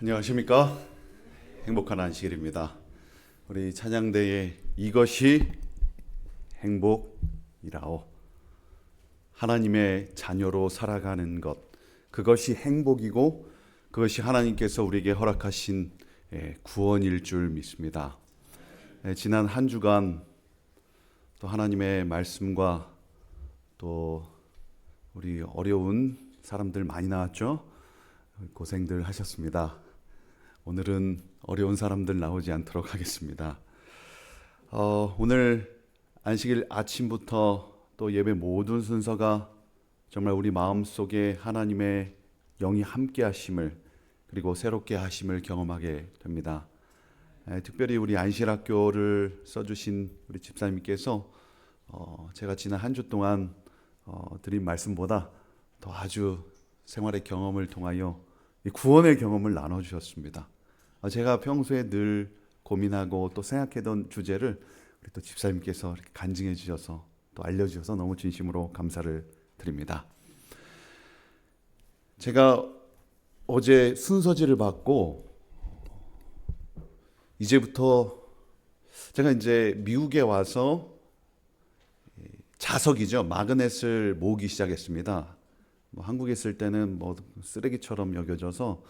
안녕하십니까? 행복한 안식일입니다. 우리 찬양대에 이것이 행복이라오. 하나님의 자녀로 살아가는 것, 그것이 행복이고 그것이 하나님께서 우리에게 허락하신 구원일 줄 믿습니다. 지난 한 주간 또 하나님의 말씀과 또 우리 어려운 사람들 많이 나왔죠? 고생들 하셨습니다. 오늘은 어려운 사람들 나오지 않도록 하겠습니다. 오늘 안식일 아침부터 또 예배 모든 순서가 정말 우리 마음속에 하나님의 영이 함께 하심을 그리고 새롭게 하심을 경험하게 됩니다. 특별히 우리 안식학교를 써주신 우리 집사님께서 제가 지난 한 주 동안 드린 말씀보다 더 아주 생활의 경험을 통하여 구원의 경험을 나눠주셨습니다. 제가 평소에 늘 고민하고 또 생각했던 주제를 우리 또 집사님께서 이렇게 간증해 주셔서 또 알려주셔서 너무 진심으로 감사를 드립니다. 제가 어제 순서지를 받고 이제부터 제가 이제 미국에 와서 자석이죠. 마그넷을 모으기 시작했습니다. 한국에 있을 때는 쓰레기처럼 여겨져서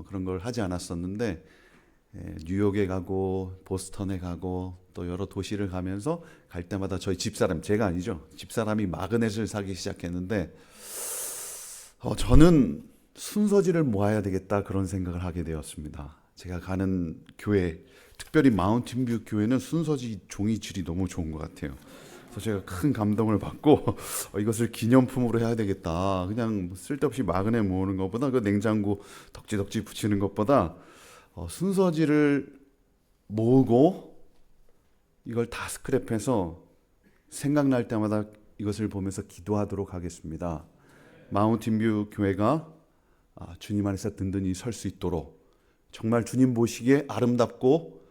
그런 걸 하지 않았었는데 뉴욕에 가고 보스턴에 가고 또 여러 도시를 가면서 갈 때마다 저희 집사람, 제가 아니죠, 집사람이 마그넷을 사기 시작했는데 저는 순서지를 모아야 되겠다 그런 생각을 하게 되었습니다. 제가 가는 교회, 특별히 마운틴뷰 교회는 순서지 종이 질이 너무 좋은 것 같아요. 그래서 제가 큰 감동을 받고 이것을 기념품으로 해야 되겠다. 그냥 쓸데없이 마그넷 모으는 것보다 그 냉장고 덕지덕지 붙이는 것보다 순서지를 모으고 이걸 다 스크랩해서 생각날 때마다 이것을 보면서 기도하도록 하겠습니다. 마운틴뷰 교회가 주님 안에서 든든히 설 수 있도록 정말 주님 보시기에 아름답고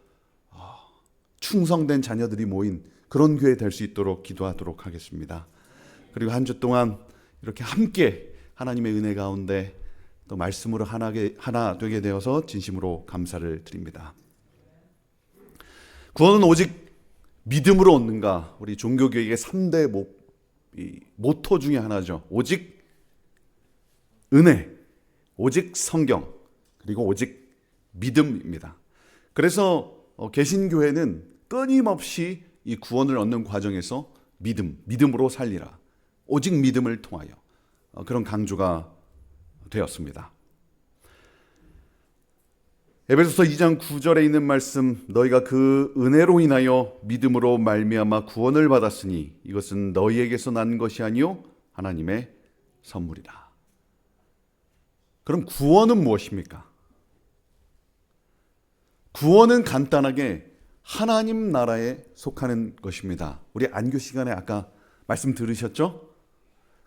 충성된 자녀들이 모인 그런 교회 될 수 있도록 기도하도록 하겠습니다. 그리고 한 주 동안 이렇게 함께 하나님의 은혜 가운데 또 말씀으로 하나 되게 되어서 진심으로 감사를 드립니다. 구원은 오직 믿음으로 얻는가? 우리 종교교육의 3대 모토 중에 하나죠. 오직 은혜, 오직 성경, 그리고 오직 믿음입니다. 그래서 개신교회는 끊임없이 이 구원을 얻는 과정에서 믿음으로 살리라, 오직 믿음을 통하여 그런 강조가 되었습니다. 에베소서 2장 9절에 있는 말씀, 너희가 그 은혜로 인하여 믿음으로 말미암아 구원을 받았으니 이것은 너희에게서 난 것이 아니요 하나님의 선물이라. 그럼 구원은 무엇입니까? 구원은 간단하게 하나님 나라에 속하는 것입니다. 우리 안교 시간에 아까 말씀 들으셨죠?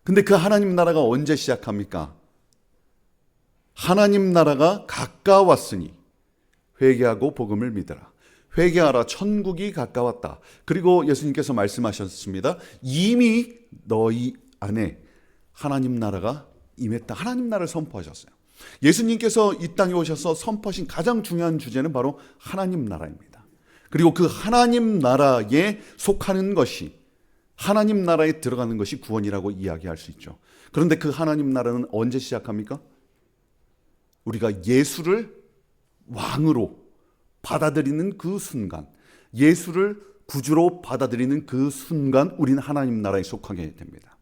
근데 그 하나님 나라가 언제 시작합니까? 하나님 나라가 가까웠으니 회개하고 복음을 믿으라. 회개하라, 천국이 가까웠다. 그리고 예수님께서 말씀하셨습니다. 이미 너희 안에 하나님 나라가 임했다. 하나님 나라를 선포하셨어요. 예수님께서 이 땅에 오셔서 선포하신 가장 중요한 주제는 바로 하나님 나라입니다. 그리고 그 하나님 나라에 속하는 것이, 하나님 나라에 들어가는 것이 구원이라고 이야기할 수 있죠. 그런데 그 하나님 나라는 언제 시작합니까? 우리가 예수를 왕으로 받아들이는 그 순간, 예수를 구주로 받아들이는 그 순간 우리는 하나님 나라에 속하게 됩니다.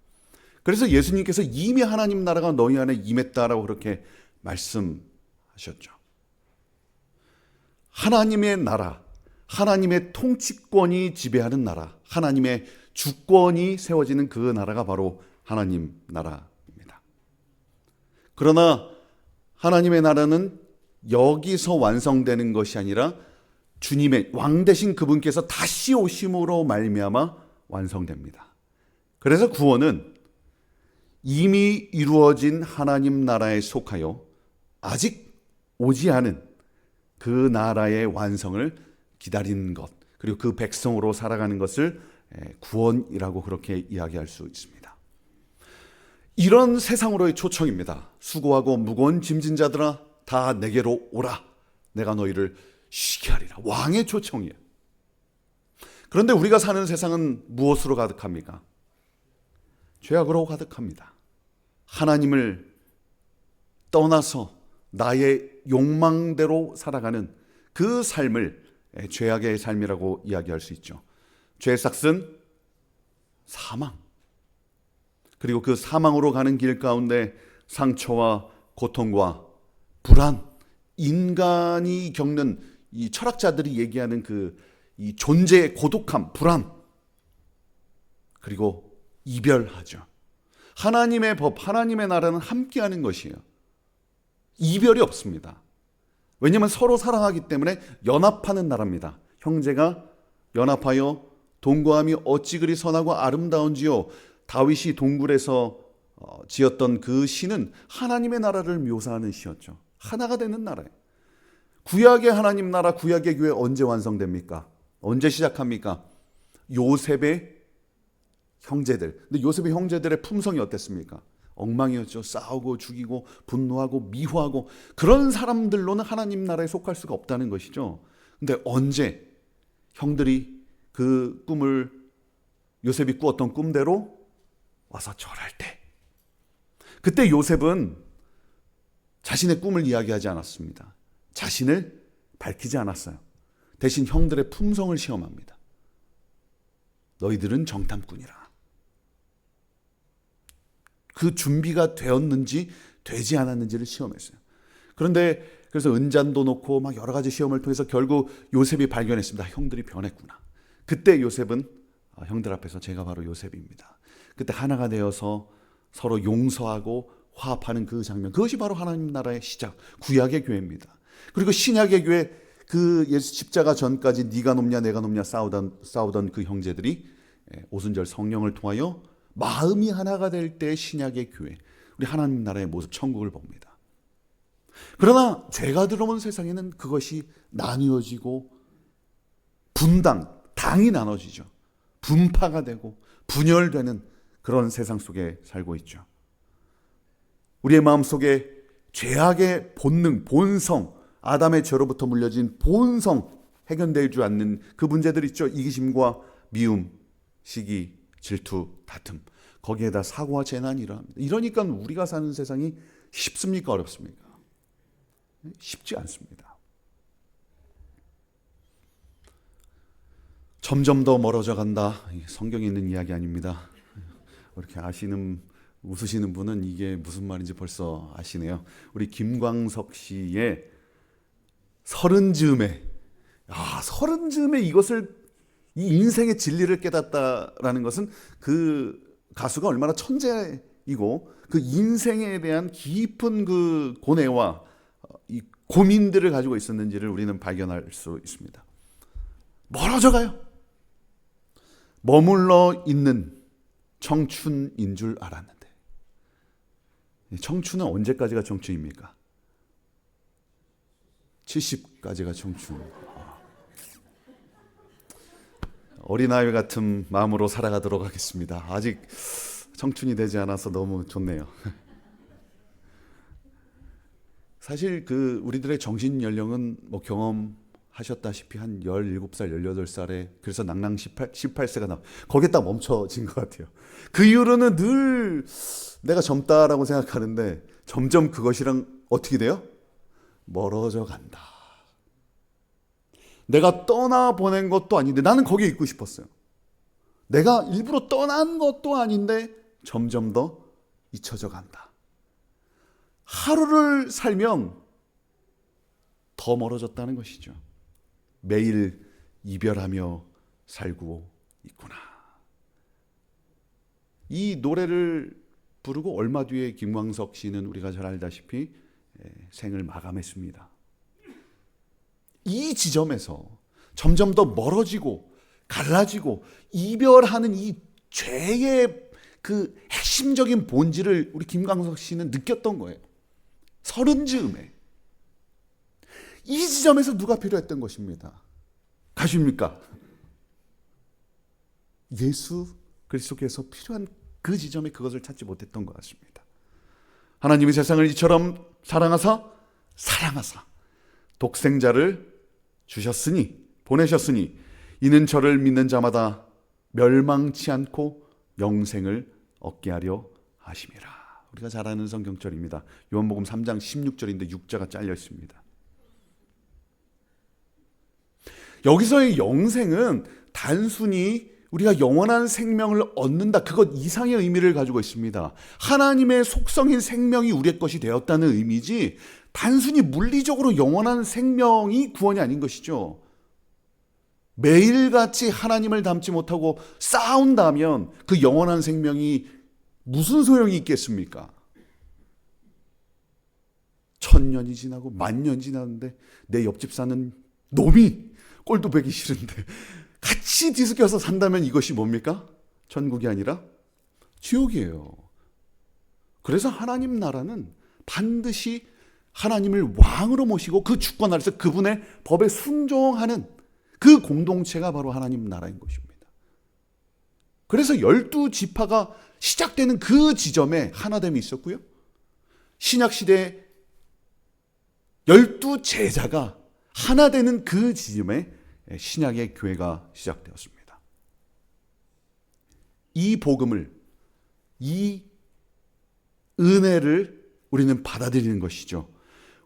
그래서 예수님께서 이미 하나님 나라가 너희 안에 임했다라고 그렇게 말씀하셨죠. 하나님의 나라, 하나님의 통치권이 지배하는 나라, 하나님의 주권이 세워지는 그 나라가 바로 하나님 나라입니다. 그러나 하나님의 나라는 여기서 완성되는 것이 아니라 주님의 왕 되신 그분께서 다시 오심으로 말미암아 완성됩니다. 그래서 구원은 이미 이루어진 하나님 나라에 속하여 아직 오지 않은 그 나라의 완성을 기다리는 것, 그리고 그 백성으로 살아가는 것을 구원이라고 그렇게 이야기할 수 있습니다. 이런 세상으로의 초청입니다. 수고하고 무거운 짐진 자들아 다 내게로 오라. 내가 너희를 쉬게 하리라. 왕의 초청이에요. 그런데 우리가 사는 세상은 무엇으로 가득합니까? 죄악으로 가득합니다. 하나님을 떠나서 나의 욕망대로 살아가는 그 삶을 죄악의 삶이라고 이야기할 수 있죠. 죄의 삭은 사망. 그리고 그 사망으로 가는 길 가운데 상처와 고통과 불안, 인간이 겪는 이 철학자들이 얘기하는 이 존재의 고독함, 불안, 그리고 이별하죠. 하나님의 법, 하나님의 나라는 함께하는 것이에요. 이별이 없습니다. 왜냐하면 서로 사랑하기 때문에 연합하는 나라입니다. 형제가 연합하여 동거함이 어찌 그리 선하고 아름다운지요. 다윗이 동굴에서 지었던 그 시는 하나님의 나라를 묘사하는 시였죠. 하나가 되는 나라예요. 구약의 하나님 나라, 구약의 교회 언제 완성됩니까? 언제 시작합니까? 요셉의 형제들. 근데 요셉의 형제들의 품성이 어땠습니까? 엉망이었죠. 싸우고 죽이고 분노하고 미워하고 그런 사람들로는 하나님 나라에 속할 수가 없다는 것이죠. 근데 언제 형들이 그 꿈을 요셉이 꾸었던 꿈대로 와서 절할 때, 그때 요셉은 자신의 꿈을 이야기하지 않았습니다. 자신을 밝히지 않았어요. 대신 형들의 품성을 시험합니다. 너희들은 정탐꾼이라. 그 준비가 되었는지 되지 않았는지를 시험했어요. 그런데 그래서 은잔도 놓고 막 여러 가지 시험을 통해서 결국 요셉이 발견했습니다. 형들이 변했구나. 그때 요셉은 형들 앞에서 제가 바로 요셉입니다. 그때 하나가 되어서 서로 용서하고 화합하는 그 장면, 그것이 바로 하나님 나라의 시작, 구약의 교회입니다. 그리고 신약의 교회, 그 예수 십자가 전까지 네가 높냐 내가 높냐 싸우던 그 형제들이 오순절 성령을 통하여 마음이 하나가 될 때 신약의 교회, 우리 하나님 나라의 모습, 천국을 봅니다. 그러나 죄가 들어온 세상에는 그것이 나뉘어지고 당이 나눠지죠. 분파가 되고 분열되는 그런 세상 속에 살고 있죠. 우리의 마음속에 죄악의 본능, 본성, 아담의 죄로부터 물려진 본성, 해결되지 않는 그 문제들 있죠. 이기심과 미움, 시기, 질투, 다툼, 거기에다 사고와 재난이 일어납니다. 이러니까 우리가 사는 세상이 쉽습니까? 어렵습니까? 쉽지 않습니다. 점점 더 멀어져 간다. 성경에 있는 이야기 아닙니다. 이렇게 웃으시는 분은 이게 무슨 말인지 벌써 아시네요. 우리 김광석 씨의 서른 즈음에 이것을, 이 인생의 진리를 깨닫다라는 것은 그 가수가 얼마나 천재이고 그 인생에 대한 깊은 그 고뇌와 이 고민들을 가지고 있었는지를 우리는 발견할 수 있습니다. 멀어져 가요. 머물러 있는 청춘인 줄 알았는데, 청춘은 언제까지가 청춘입니까? 70까지가 청춘. 어린아이 같은 마음으로 살아가도록 하겠습니다. 아직 청춘이 되지 않아서 너무 좋네요. 사실 우리들의 정신 연령은 경험하셨다시피 한 17살, 18살에 그래서 낭낭 18세가 거기에 딱 멈춰진 것 같아요. 그 이후로는 늘 내가 젊다라고 생각하는데 점점 그것이랑 어떻게 돼요? 멀어져 간다. 내가 떠나보낸 것도 아닌데 나는 거기에 있고 싶었어요. 내가 일부러 떠난 것도 아닌데 점점 더 잊혀져 간다. 하루를 살면 더 멀어졌다는 것이죠. 매일 이별하며 살고 있구나. 이 노래를 부르고 얼마 뒤에 김광석 씨는 우리가 잘 알다시피 생을 마감했습니다. 이 지점에서 점점 더 멀어지고 갈라지고 이별하는 이 죄의 그 핵심적인 본질을 우리 김광석 씨는 느꼈던 거예요. 서른 즈음에. 이 지점에서 누가 필요했던 것입니다. 가십니까? 예수 그리스도께서 필요한 그 지점에 그것을 찾지 못했던 것 같습니다. 하나님이 세상을 이처럼 사랑하사 사랑하사 독생자를 주셨으니 보내셨으니 이는 저를 믿는 자마다 멸망치 않고 영생을 얻게 하려 하심이라. 우리가 잘 아는 성경절입니다. 요한복음 3장 16절인데 6자가 잘려 있습니다. 여기서의 영생은 단순히 우리가 영원한 생명을 얻는다, 그것 이상의 의미를 가지고 있습니다. 하나님의 속성인 생명이 우리의 것이 되었다는 의미지 단순히 물리적으로 영원한 생명이 구원이 아닌 것이죠. 매일같이 하나님을 닮지 못하고 싸운다면 그 영원한 생명이 무슨 소용이 있겠습니까? 1000년이 지나고 10,000년이 지났는데 내 옆집 사는 놈이 꼴도 보기 싫은데 같이 뒤섞여서 산다면 이것이 뭡니까? 천국이 아니라 지옥이에요. 그래서 하나님 나라는 반드시 하나님을 왕으로 모시고 그 주권 아래서 그분의 법에 순종하는 그 공동체가 바로 하나님 나라인 것입니다. 그래서 12지파가 시작되는 그 지점에 하나됨이 있었고요. 신약시대에 12제자가 하나 되는 그 지점에 신약의 교회가 시작되었습니다. 이 복음을, 이 은혜를 우리는 받아들이는 것이죠.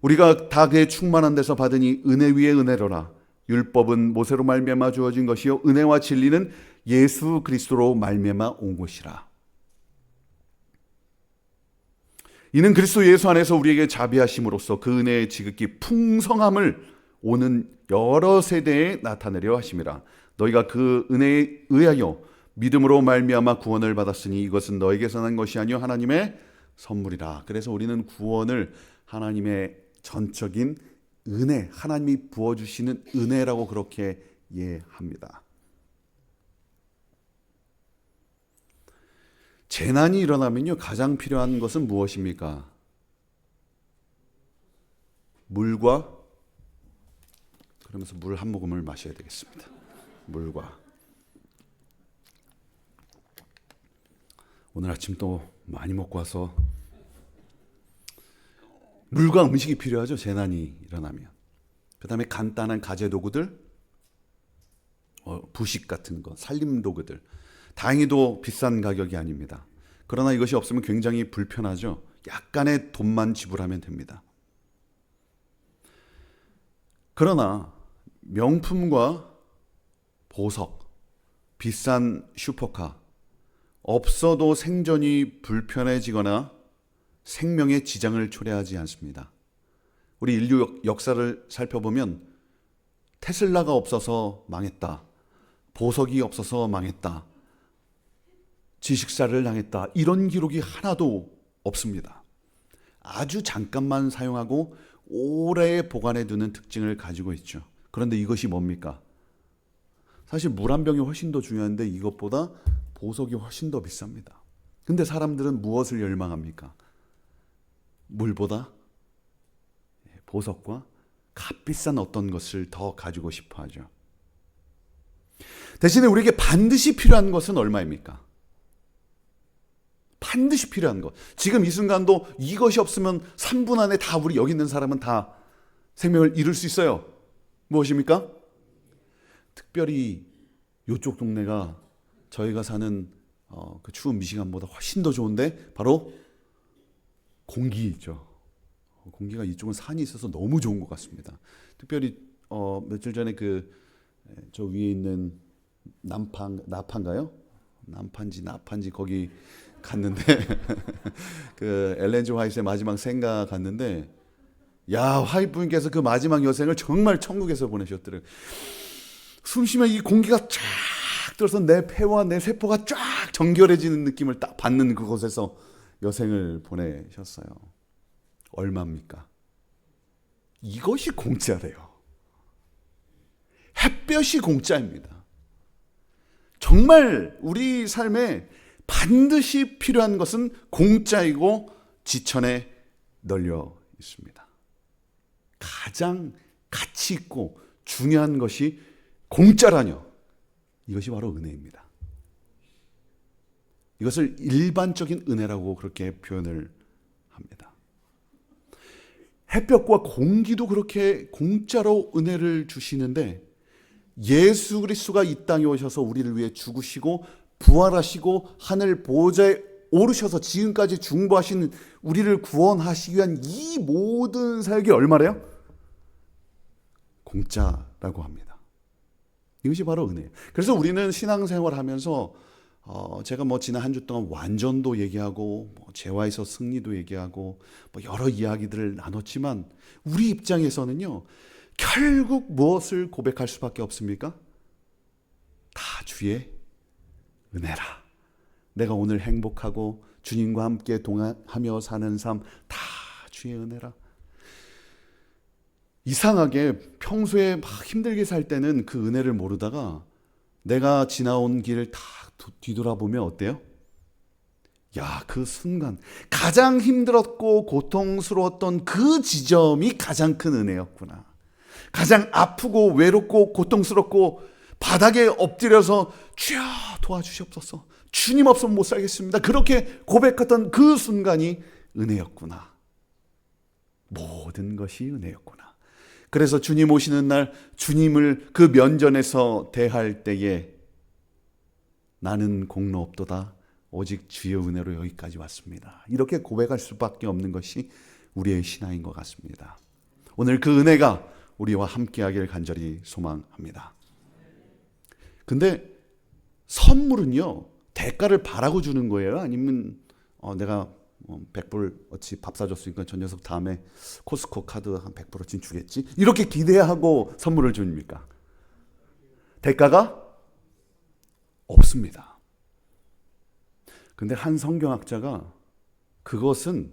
우리가 다 그의 충만한 데서 받으니 은혜 위에 은혜로라. 율법은 모세로 말미암아 주어진 것이요 은혜와 진리는 예수 그리스도로 말미암아 온 것이라. 이는 그리스도 예수 안에서 우리에게 자비하심으로써 그 은혜의 지극히 풍성함을 오는 여러 세대에 나타내려 하심이라. 너희가 그 은혜에 의하여 믿음으로 말미암아 구원을 받았으니 이것은 너에게서 난 것이 아니요 하나님의 선물이라. 그래서 우리는 구원을 하나님의 전적인 은혜, 하나님이 부어주시는 은혜라고 그렇게 이해합니다. 재난이 일어나면요 가장 필요한 것은 무엇입니까? 물과, 그러면서 물 한 모금을 마셔야 되겠습니다. 물과. 오늘 아침 또 많이 먹고 와서 물과 음식이 필요하죠. 재난이 일어나면. 그 다음에 간단한 가재도구들, 부식 같은 거, 살림도구들. 다행히도 비싼 가격이 아닙니다. 그러나 이것이 없으면 굉장히 불편하죠. 약간의 돈만 지불하면 됩니다. 그러나 명품과 보석, 비싼 슈퍼카, 없어도 생존이 불편해지거나 생명에 지장을 초래하지 않습니다. 우리 인류 역사를 살펴보면 테슬라가 없어서 망했다, 보석이 없어서 망했다, 지식사를 당했다, 이런 기록이 하나도 없습니다. 아주 잠깐만 사용하고 오래 보관해 두는 특징을 가지고 있죠. 그런데 이것이 뭡니까? 사실 물 한 병이 훨씬 더 중요한데 이것보다 보석이 훨씬 더 비쌉니다. 근데 사람들은 무엇을 열망합니까? 물보다 보석과 값비싼 어떤 것을 더 가지고 싶어 하죠. 대신에 우리에게 반드시 필요한 것은 얼마입니까? 반드시 필요한 것. 지금 이 순간도 이것이 없으면 3분 안에 다 우리 여기 있는 사람은 다 생명을 잃을 수 있어요. 무엇입니까? 특별히 이쪽 동네가 저희가 사는 그 추운 미시간보다 훨씬 더 좋은데 바로 공기죠. 공기가 이쪽은 산이 있어서 너무 좋은 것 같습니다. 특별히 며칠 전에 저 위에 있는 나판가요? 나판지 거기 갔는데 그 엘렌 G 화이트의 마지막 생가 갔는데 야, 화이트 부인께서 그 마지막 여생을 정말 천국에서 보내셨더래요. 숨쉬면 이 공기가 쫙 들어서 내 폐와 내 세포가 쫙 정결해지는 느낌을 딱 받는 그곳에서 여생을 보내셨어요. 얼마입니까? 이것이 공짜래요. 햇볕이 공짜입니다. 정말 우리 삶에 반드시 필요한 것은 공짜이고 지천에 널려 있습니다. 가장 가치 있고 중요한 것이 공짜라뇨. 이것이 바로 은혜입니다. 이것을 일반적인 은혜라고 그렇게 표현을 합니다. 햇볕과 공기도 그렇게 공짜로 은혜를 주시는데 예수 그리스도가 이 땅에 오셔서 우리를 위해 죽으시고 부활하시고 하늘 보좌에 오르셔서 지금까지 중보하신 우리를 구원하시기 위한 이 모든 사역이 얼마래요? 공짜라고 합니다. 이것이 바로 은혜예요. 그래서 우리는 신앙생활 하면서 제가 지난 한 주 동안 완전도 얘기하고 재화에서 승리도 얘기하고 여러 이야기들을 나눴지만 우리 입장에서는요, 결국 무엇을 고백할 수밖에 없습니까? 다 주의 은혜라. 내가 오늘 행복하고 주님과 함께 동행하며 사는 삶 다 주의 은혜라. 이상하게 평소에 막 힘들게 살 때는 그 은혜를 모르다가 내가 지나온 길을 다 뒤돌아보면 어때요? 야, 그 순간 가장 힘들었고 고통스러웠던 그 지점이 가장 큰 은혜였구나. 가장 아프고 외롭고 고통스럽고 바닥에 엎드려서 주여 도와주시옵소서, 주님 없으면 못 살겠습니다, 그렇게 고백했던 그 순간이 은혜였구나. 모든 것이 은혜였구나. 그래서 주님 오시는 날 주님을 그 면전에서 대할 때에 나는 공로 없도다, 오직 주의 은혜로 여기까지 왔습니다, 이렇게 고백할 수밖에 없는 것이 우리의 신앙인 것 같습니다. 오늘 그 은혜가 우리와 함께하길 간절히 소망합니다. 근데 선물은요, 대가를 바라고 주는 거예요? 아니면 내가 100불 어치 밥 사줬으니까 저 녀석 다음에 코스코 카드 한 100불어치 주겠지? 이렇게 기대하고 선물을 줍니까? 대가가 없습니다. 근데 한 성경학자가 그것은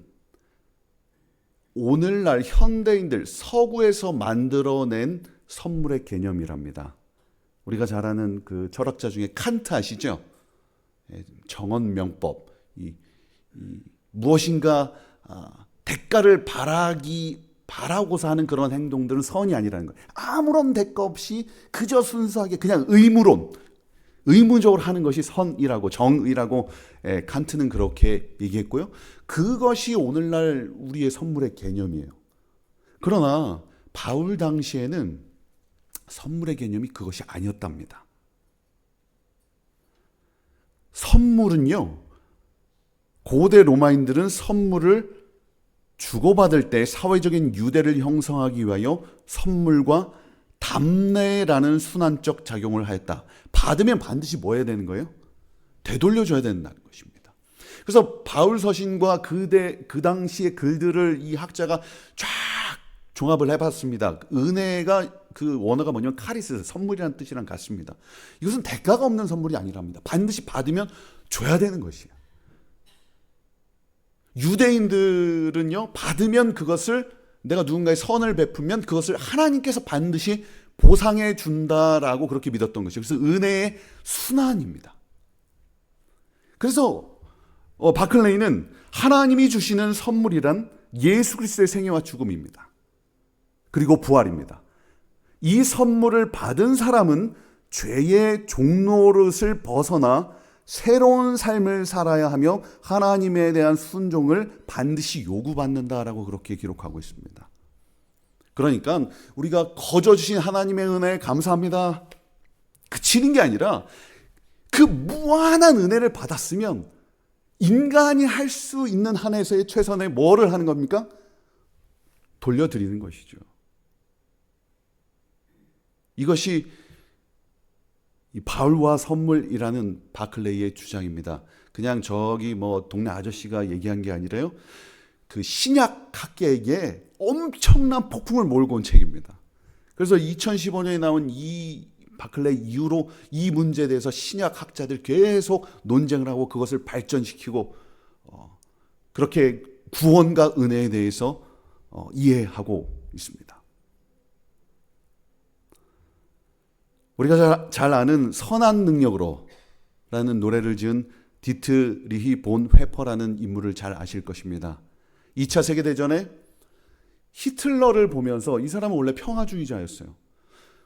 오늘날 현대인들 서구에서 만들어낸 선물의 개념이랍니다. 우리가 잘 아는 그 철학자 중에 칸트 아시죠? 정언명법. 무엇인가 대가를 바라고서 하는 그런 행동들은 선이 아니라는 거예요. 아무런 대가 없이 그저 순수하게 그냥 의무적으로 하는 것이 선이라고, 정의라고 칸트는 그렇게 얘기했고요. 그것이 오늘날 우리의 선물의 개념이에요. 그러나 바울 당시에는 선물의 개념이 그것이 아니었답니다. 선물은요, 고대 로마인들은 선물을 주고받을 때 사회적인 유대를 형성하기 위하여 선물과 담례라는 순환적 작용을 하였다. 받으면 반드시 뭐 해야 되는 거예요? 되돌려줘야 된다는 것입니다. 그래서 바울 서신과 그 당시의 글들을 이 학자가 쫙 종합을 해봤습니다. 은혜가 그 원어가 뭐냐면 카리스, 선물이라는 뜻이랑 같습니다. 이것은 대가가 없는 선물이 아니랍니다. 반드시 받으면 줘야 되는 것이에요. 유대인들은요, 받으면 그것을, 내가 누군가의 선을 베풀면 그것을 하나님께서 반드시 보상해 준다라고 그렇게 믿었던 것이죠. 그래서 은혜의 순환입니다. 그래서 바클레이는 하나님이 주시는 선물이란 예수 그리스도의 생애와 죽음입니다. 그리고 부활입니다. 이 선물을 받은 사람은 죄의 종노릇을 벗어나 새로운 삶을 살아야 하며 하나님에 대한 순종을 반드시 요구받는다라고 그렇게 기록하고 있습니다. 그러니까 우리가 거저 주신 하나님의 은혜에 감사합니다, 그치는 게 아니라 그 무한한 은혜를 받았으면 인간이 할 수 있는 한에서의 최선의 뭐를 하는 겁니까? 돌려드리는 것이죠. 이것이 이 바울과 선물이라는 바클레이의 주장입니다. 그냥 저기 동네 아저씨가 얘기한 게 아니라요, 그 신약 학계에게 엄청난 폭풍을 몰고 온 책입니다. 그래서 2015년에 나온 이 바클레이 이후로 이 문제에 대해서 신약 학자들 계속 논쟁을 하고 그것을 발전시키고 그렇게 구원과 은혜에 대해서 이해하고 있습니다. 우리가 잘 아는 선한 능력으로 라는 노래를 지은 디트리히 본 회퍼라는 인물을 잘 아실 것입니다. 2차 세계대전에 히틀러를 보면서, 이 사람은 원래 평화주의자였어요.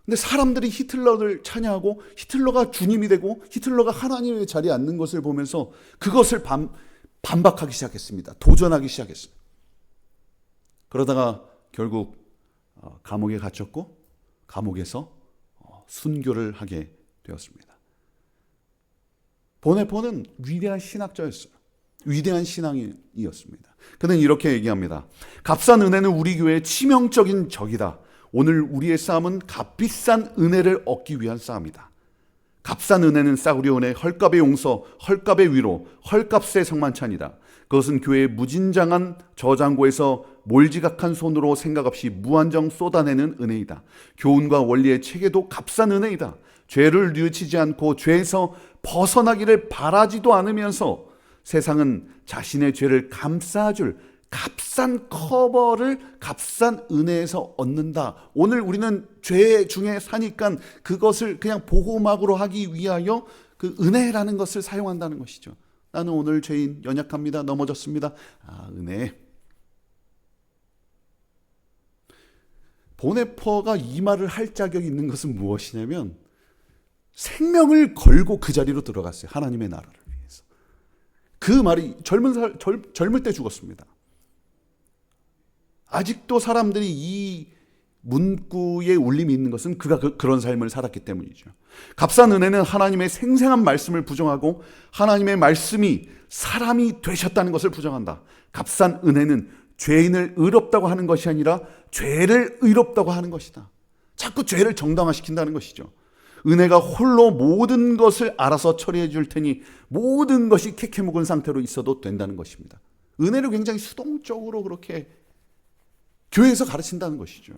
근데 사람들이 히틀러를 찬양하고 히틀러가 주님이 되고 히틀러가 하나님의 자리에 앉는 것을 보면서 그것을 반박하기 시작했습니다. 도전하기 시작했어요. 그러다가 결국 감옥에 갇혔고 감옥에서 순교를 하게 되었습니다. 보네포는 위대한 신학자였어요. 위대한 신앙인이었습니다. 그는 이렇게 얘기합니다. 값싼 은혜는 우리 교회의 치명적인 적이다. 오늘 우리의 싸움은 값비싼 은혜를 얻기 위한 싸움이다. 값싼 은혜는 싸구려 은혜, 헐값의 용서, 헐값의 위로, 헐값의 성만찬이다. 그것은 교회의 무진장한 저장고에서 몰지각한 손으로 생각 없이 무한정 쏟아내는 은혜이다. 교훈과 원리의 체계도 값싼 은혜이다. 죄를 뉘우치지 않고 죄에서 벗어나기를 바라지도 않으면서 세상은 자신의 죄를 감싸줄 값싼 커버를 값싼 은혜에서 얻는다. 오늘 우리는 죄 중에 사니까 그것을 그냥 보호막으로 하기 위하여 그 은혜라는 것을 사용한다는 것이죠. 나는 오늘 죄인, 연약합니다, 넘어졌습니다. 은혜. 보네퍼가 이 말을 할 자격이 있는 것은 무엇이냐면 생명을 걸고 그 자리로 들어갔어요. 하나님의 나라를 위해서. 그 말이 젊을 때 죽었습니다. 아직도 사람들이 이 문구에 울림이 있는 것은 그가 그런 삶을 살았기 때문이죠. 값싼 은혜는 하나님의 생생한 말씀을 부정하고 하나님의 말씀이 사람이 되셨다는 것을 부정한다. 값싼 은혜는 죄인을 의롭다고 하는 것이 아니라 죄를 의롭다고 하는 것이다. 자꾸 죄를 정당화시킨다는 것이죠. 은혜가 홀로 모든 것을 알아서 처리해 줄 테니 모든 것이 캐캐 묵은 상태로 있어도 된다는 것입니다. 은혜를 굉장히 수동적으로 그렇게 교회에서 가르친다는 것이죠.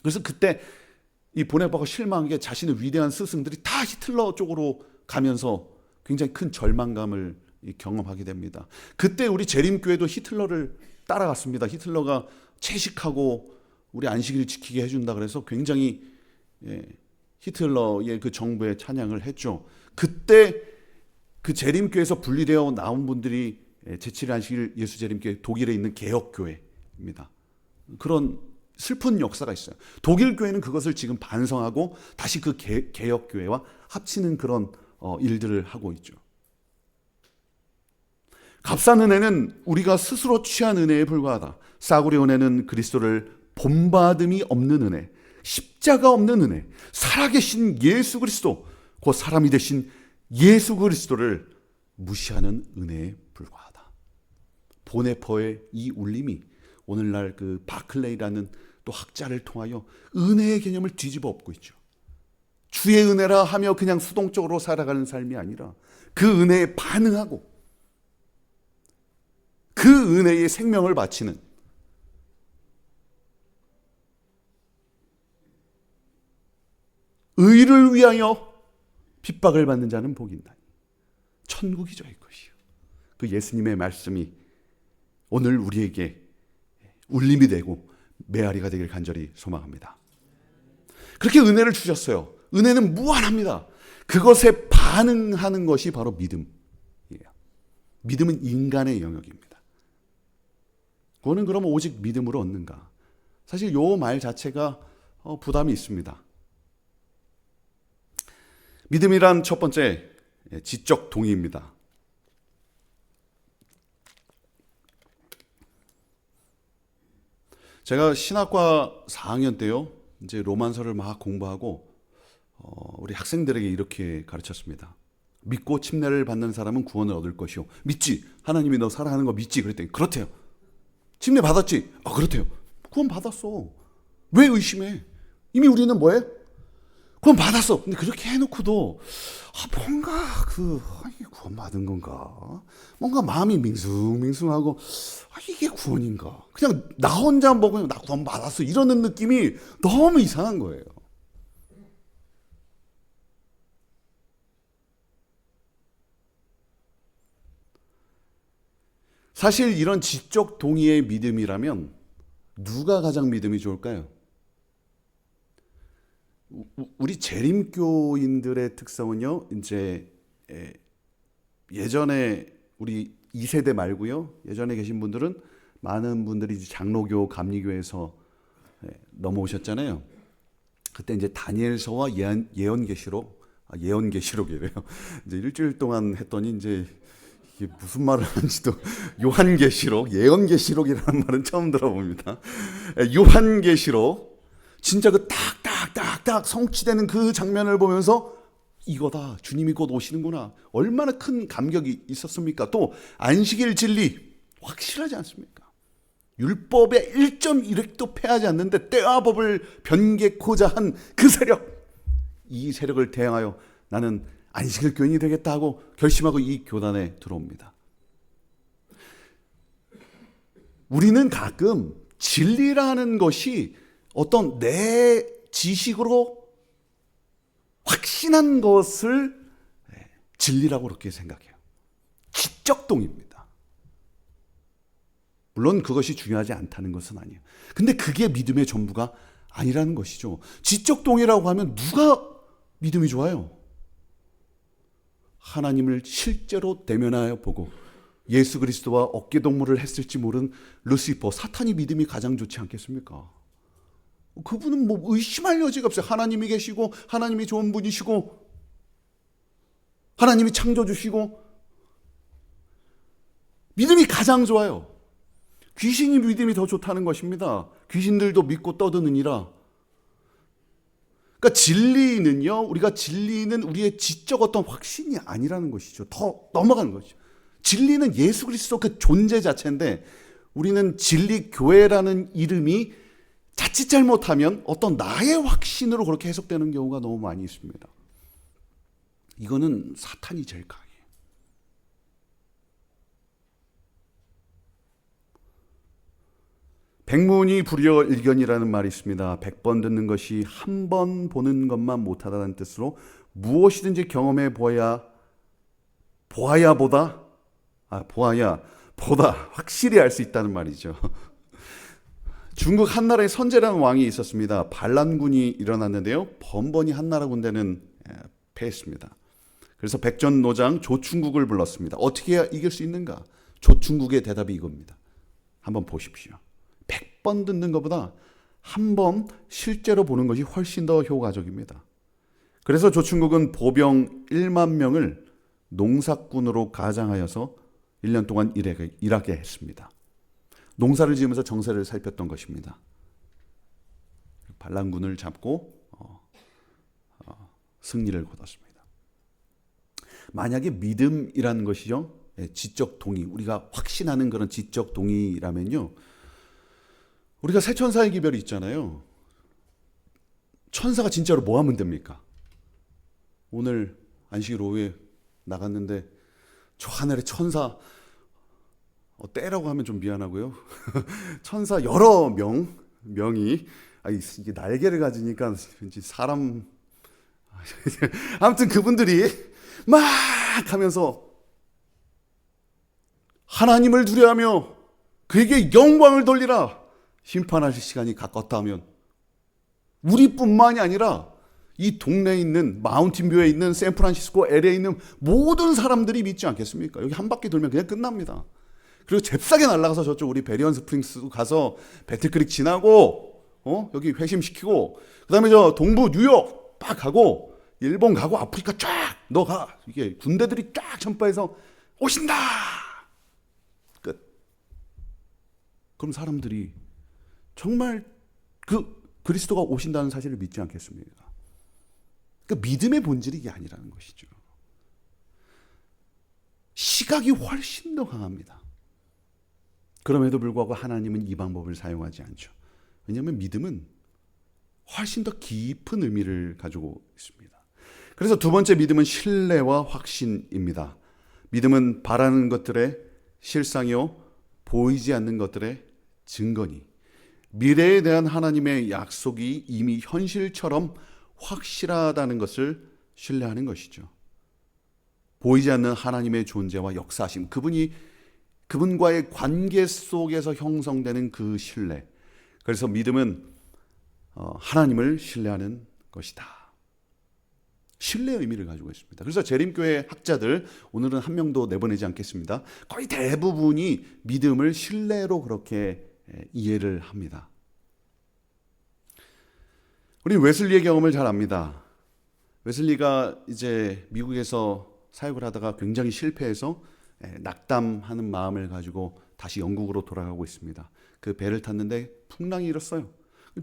그래서 그때 이 보네퍼가 실망한 게 자신의 위대한 스승들이 다 히틀러 쪽으로 가면서 굉장히 큰 절망감을 경험하게 됩니다. 그때 우리 재림교회도 히틀러를 따라갔습니다. 히틀러가 채식하고 우리 안식일 지키게 해준다 그래서 굉장히 히틀러의 그 정부의 찬양을 했죠. 그때 그 재림교회에서 분리되어 나온 분들이 제7일 안식일 예수재림교회 독일에 있는 개혁교회입니다. 그런 슬픈 역사가 있어요. 독일 교회는 그것을 지금 반성하고 다시 그 개혁교회와 합치는 그런 일들을 하고 있죠. 값싼 은혜는 우리가 스스로 취한 은혜에 불과하다. 싸구려 은혜는 그리스도를 본받음이 없는 은혜, 십자가 없는 은혜, 살아계신 예수 그리스도, 그 사람이 되신 예수 그리스도를 무시하는 은혜에 불과하다. 보네퍼의 이 울림이 오늘날 그 바클레이라는 또 학자를 통하여 은혜의 개념을 뒤집어 엎고 있죠. 주의 은혜라 하며 그냥 수동적으로 살아가는 삶이 아니라 그 은혜에 반응하고 그 은혜에 생명을 바치는 의를 위하여 핍박을 받는 자는 복이 있나니 천국이 저의 것이요. 그 예수님의 말씀이 오늘 우리에게 울림이 되고 메아리가 되길 간절히 소망합니다. 그렇게 은혜를 주셨어요. 은혜는 무한합니다. 그것에 반응하는 것이 바로 믿음이에요. 믿음은 인간의 영역입니다. 그거는 그러면 오직 믿음으로 얻는가? 사실 요 말 자체가 부담이 있습니다. 믿음이란 첫 번째 지적 동의입니다. 제가 신학과 4학년 때요, 이제 로만서를 막 공부하고 우리 학생들에게 이렇게 가르쳤습니다. 믿고 침례를 받는 사람은 구원을 얻을 것이요. 믿지? 하나님이 너 사랑하는 거 믿지? 그랬더니 그렇대요. 침례 받았지? 그렇대요. 구원 받았어. 왜 의심해? 이미 우리는 뭐해? 구원 받았어. 근데 그렇게 해놓고도 뭔가 이게 구원 받은 건가? 뭔가 마음이 밍숭밍숭하고 이게 구원인가? 그냥 나 혼자 먹으면 나 구원 받았어 이러는 느낌이 너무 이상한 거예요. 사실 이런 지적 동의의 믿음이라면 누가 가장 믿음이 좋을까요? 우리 재림교인들의 특성은요, 이제 예전에 우리 2세대 말고요, 예전에 계신 분들은 많은 분들이 이제 장로교, 감리교에서 넘어오셨잖아요. 그때 이제 다니엘서와 예언계시록이래요. 이제 일주일 동안 했더니 이제 이게 무슨 말을 하는지도 요한계시록, 예언계시록이라는 말은 처음 들어봅니다. 요한계시록 진짜 그 딱딱딱딱 성취되는 그 장면을 보면서 이거다, 주님이 곧 오시는구나, 얼마나 큰 감격이 있었습니까? 또 안식일 진리 확실하지 않습니까? 율법의 1.1획도 패하지 않는데 때와 법을 변개코자 한 그 세력, 이 세력을 대항하여 나는 안식일 교인이 되겠다 하고 결심하고 이 교단에 들어옵니다. 우리는 가끔 진리라는 것이 어떤 내 지식으로 확신한 것을 진리라고 그렇게 생각해요. 지적동의입니다. 물론 그것이 중요하지 않다는 것은 아니에요. 근데 그게 믿음의 전부가 아니라는 것이죠. 지적동의라고 하면 누가 믿음이 좋아요? 하나님을 실제로 대면하여 보고 예수 그리스도와 어깨동무를 했을지 모른 루시퍼, 사탄이 믿음이 가장 좋지 않겠습니까? 그분은 뭐 의심할 여지가 없어요. 하나님이 계시고 하나님이 좋은 분이시고 하나님이 창조주시고 믿음이 가장 좋아요. 귀신이 믿음이 더 좋다는 것입니다. 귀신들도 믿고 떠드느니라. 그러니까 진리는요, 우리가 진리는 우리의 지적 어떤 확신이 아니라는 것이죠. 더 넘어가는 것이죠. 진리는 예수 그리스도 그 존재 자체인데 우리는 진리교회라는 이름이 자칫 잘못하면 어떤 나의 확신으로 그렇게 해석되는 경우가 너무 많이 있습니다. 이거는 사탄이 제일 강해요. 백문이 불여일견이라는 말이 있습니다. 100번 듣는 것이 한 번 보는 것만 못하다는 뜻으로 무엇이든지 경험해 보아야 보다 확실히 알 수 있다는 말이죠. 중국 한나라에 선제라는 왕이 있었습니다. 반란군이 일어났는데요, 번번이 한나라 군대는 패했습니다. 그래서 백전노장 조충국을 불렀습니다. 어떻게 해야 이길 수 있는가? 조충국의 대답이 이겁니다. 한번 보십시오. 100번 듣는 것보다 한 번 실제로 보는 것이 훨씬 더 효과적입니다. 그래서 조충국은 보병 1만 명을 농사꾼으로 가장하여서 1년 동안 일하게 했습니다. 농사를 지으면서 정세를 살폈던 것입니다. 반란군을 잡고 승리를 거뒀습니다. 만약에 믿음이라는 것이죠, 지적 동의, 우리가 확신하는 그런 지적 동의라면요, 우리가 새 천사의 기별이 있잖아요. 천사가 진짜로 뭐 하면 됩니까? 오늘 안식일 오후에 나갔는데 저 하늘에 천사, 때라고 하면 좀 미안하고요. 천사 여러 명이 이게 날개를 가지니까 왠지 사람 아무튼 그분들이 막 하면서 하나님을 두려워하며 그에게 영광을 돌리라, 심판하실 시간이 가깝다 하면 우리뿐만이 아니라 이 동네에 있는 마운틴뷰에 있는 샌프란시스코, LA에 있는 모든 사람들이 믿지 않겠습니까? 여기 한 바퀴 돌면 그냥 끝납니다. 그리고 잽싸게 날아가서 저쪽 우리 베리언 스프링스 가서 배틀크릭 지나고 여기 회심시키고 그다음에 저 동부 뉴욕 빡 가고 일본 가고 아프리카 쫙 너 가. 이게 군대들이 쫙 전파해서 오신다. 끝. 그럼 사람들이 정말 그 그리스도가 오신다는 사실을 믿지 않겠습니까? 그러니까 믿음의 본질이 이게 아니라는 것이죠. 시각이 훨씬 더 강합니다. 그럼에도 불구하고 하나님은 이 방법을 사용하지 않죠. 왜냐하면 믿음은 훨씬 더 깊은 의미를 가지고 있습니다. 그래서 두 번째 믿음은 신뢰와 확신입니다. 믿음은 바라는 것들의 실상이요, 보이지 않는 것들의 증거니, 미래에 대한 하나님의 약속이 이미 현실처럼 확실하다는 것을 신뢰하는 것이죠. 보이지 않는 하나님의 존재와 역사하심, 그분과의 관계 속에서 형성되는 그 신뢰. 그래서 믿음은 하나님을 신뢰하는 것이다. 신뢰의 의미를 가지고 있습니다. 그래서 재림교회 학자들, 오늘은 한 명도 내보내지 않겠습니다. 거의 대부분이 믿음을 신뢰로 그렇게 이해를 합니다. 우리 웨슬리의 경험을 잘 압니다. 웨슬리가 이제 미국에서 사역을 하다가 굉장히 실패해서 낙담하는 마음을 가지고 다시 영국으로 돌아가고 있습니다. 그 배를 탔는데 풍랑이 일었어요.